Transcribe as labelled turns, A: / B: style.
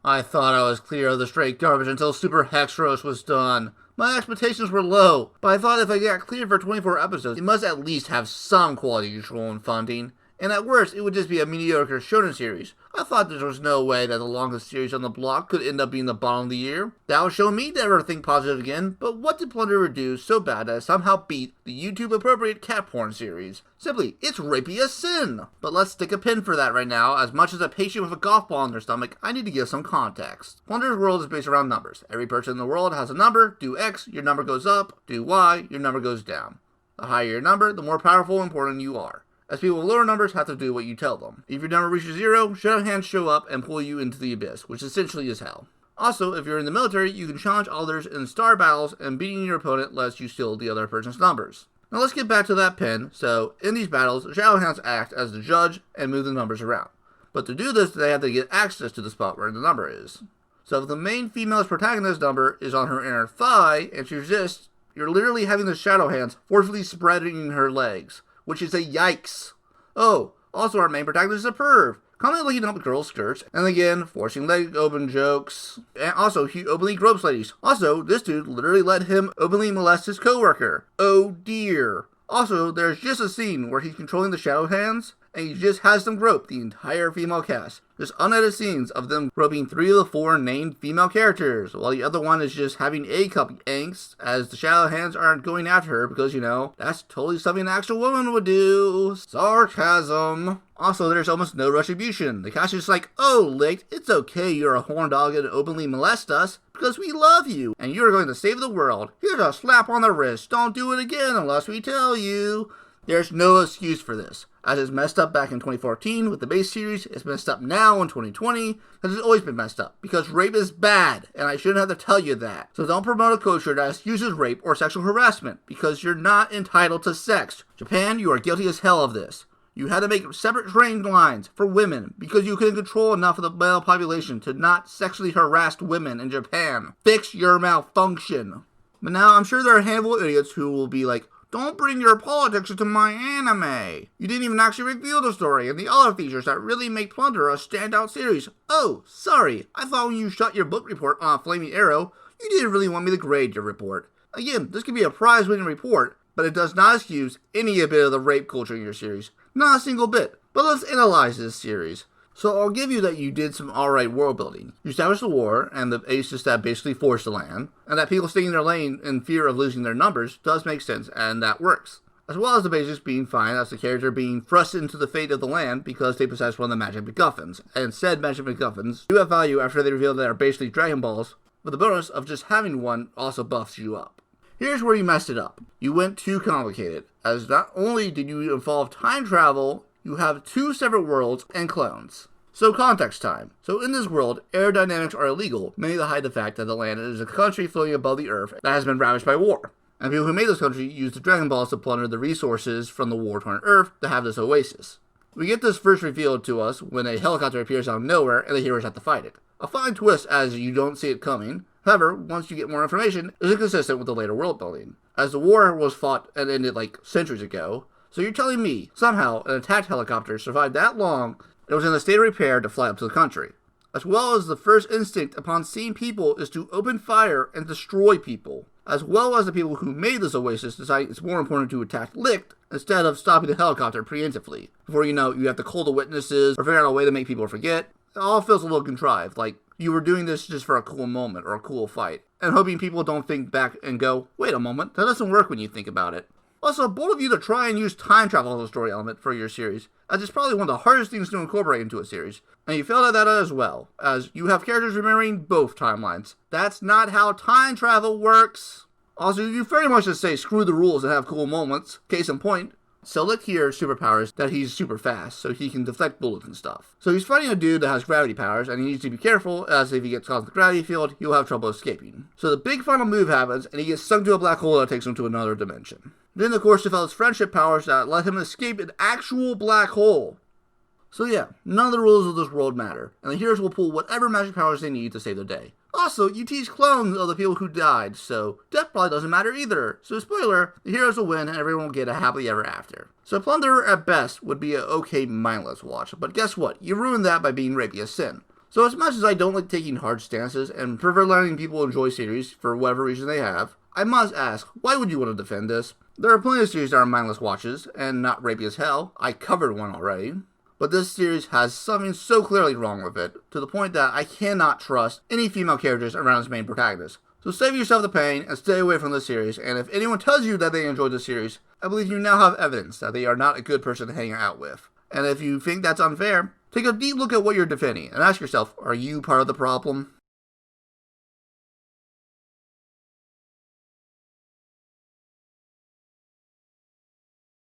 A: I thought I was clear of the straight garbage until Super Hexros was done. My expectations were low, but I thought if I got cleared for 24 episodes, it must at least have some quality control and funding. And at worst, it would just be a mediocre shonen series. I thought there was no way that the longest series on the block could end up being the bottom of the year. That would show me to ever think positive again, but what did Plunderer do so bad that it somehow beat the YouTube-appropriate cat porn series? Simply, it's rapey as sin! But let's stick a pin for that right now. As much as a patient with a golf ball in their stomach, I need to give some context. Plunderer's world is based around numbers. Every person in the world has a number. Do X, your number goes up. Do Y, your number goes down. The higher your number, the more powerful and important you are, as people with lower numbers have to do what you tell them. If your number reaches 0, shadow hands show up and pull you into the abyss, which essentially is hell. Also, if you're in the military, you can challenge others in star battles, and beating your opponent lets you steal the other person's numbers. Now let's get back to that pin. So, in these battles, shadow hands act as the judge and move the numbers around. But to do this, they have to get access to the spot where the number is. So if the main female's protagonist's number is on her inner thigh, and she resists, you're literally having the shadow hands forcefully spreading her legs, which is a yikes. Oh, also our main protagonist is a perv, constantly looking up girls' skirts, and again, forcing leg open jokes, and also he openly gropes ladies. Also, this dude literally let him openly molest his coworker. Oh dear. Also, there's just a scene where he's controlling the shadow hands, and he just has them grope the entire female cast. There's unedited scenes of them groping 3 of the 4 named female characters, while the other one is just having A-cup angst, as the shadow hands aren't going after her, because, you know, that's totally something an actual woman would do. Sarcasm. Also, there's almost no retribution. The cast is just like, oh, Licked, it's okay you're a horn dog and openly molest us, because we love you, and you're going to save the world. Here's a slap on the wrist. Don't do it again unless we tell you. There's no excuse for this, as it's messed up back in 2014 with the base series, it's messed up now in 2020, as it's always been messed up, because rape is bad, and I shouldn't have to tell you that. So don't promote a culture that excuses rape or sexual harassment, because you're not entitled to sex. Japan, you are guilty as hell of this. You had to make separate train lines for women, because you couldn't control enough of the male population to not sexually harass women in Japan. Fix your malfunction. But now, I'm sure there are a handful of idiots who will be like, don't bring your politics into my anime. You didn't even actually reveal the story and the other features that really make Plunderer a standout series. Oh, sorry. I thought when you shot your book report on Flaming Arrow, you didn't really want me to grade your report. Again, this could be a prize-winning report, but it does not excuse any bit of the rape culture in your series. Not a single bit. But let's analyze this series. So I'll give you that you did some alright world building. You established the war, and the aces that basically forced the land, and that people staying in their lane in fear of losing their numbers does make sense, and that works. As well as the basics being fine as the character being thrust into the fate of the land because they possess one of the magic MacGuffins, and said magic MacGuffins do have value after they reveal they are basically Dragon Balls, but the bonus of just having one also buffs you up. Here's where you messed it up. You went too complicated, as not only did you involve time travel, you have 2 separate worlds and clones. So context time. So in this world, aerodynamics are illegal, mainly to hide the fact that the land is a country floating above the earth that has been ravaged by war. And people who made this country used the Dragon Balls to plunder the resources from the war-torn earth to have this oasis. We get this first revealed to us when a helicopter appears out of nowhere and the heroes have to fight it. A fine twist as you don't see it coming. However, once you get more information, it's inconsistent with the later world building, as the war was fought and ended like centuries ago. So you're telling me, somehow, an attacked helicopter survived that long, and it was in a state of repair to fly up to the country. As well as the first instinct upon seeing people is to open fire and destroy people. As well as the people who made this oasis decide it's more important to attack Licht instead of stopping the helicopter preemptively. Before you know, you have to call the witnesses or figure out a way to make people forget. It all feels a little contrived, like you were doing this just for a cool moment or a cool fight, and hoping people don't think back and go, wait a moment, that doesn't work when you think about it. Also, bold of you to try and use time travel as a story element for your series, as it's probably one of the hardest things to incorporate into a series, and you failed at that as well, as you have characters remembering both timelines. That's not how time travel works! Also, you very much just say screw the rules and have cool moments. Case in point, so Licht here superpowers that he's super fast, so he can deflect bullets and stuff. So he's fighting a dude that has gravity powers, and he needs to be careful, as if he gets caught in the gravity field, he'll have trouble escaping. So the big final move happens, and he gets sunk to a black hole that takes him to another dimension. Then, of course, develops friendship powers that let him escape an actual black hole. So yeah, none of the rules of this world matter, and the heroes will pull whatever magic powers they need to save the day. Also, you tease clones of the people who died, so death probably doesn't matter either. So spoiler, the heroes will win and everyone will get a happily ever after. So Plunderer at best would be an okay mindless watch, but guess what? You ruined that by being rapey as sin. So as much as I don't like taking hard stances and prefer letting people enjoy series for whatever reason they have, I must ask, why would you want to defend this? There are plenty of series that are mindless watches, and not rapey as hell. I covered one already. But this series has something so clearly wrong with it, to the point that I cannot trust any female characters around its main protagonist. So save yourself the pain and stay away from this series, and if anyone tells you that they enjoyed the series, I believe you now have evidence that they are not a good person to hang out with. And if you think that's unfair, take a deep look at what you're defending and ask yourself, are you part of the problem?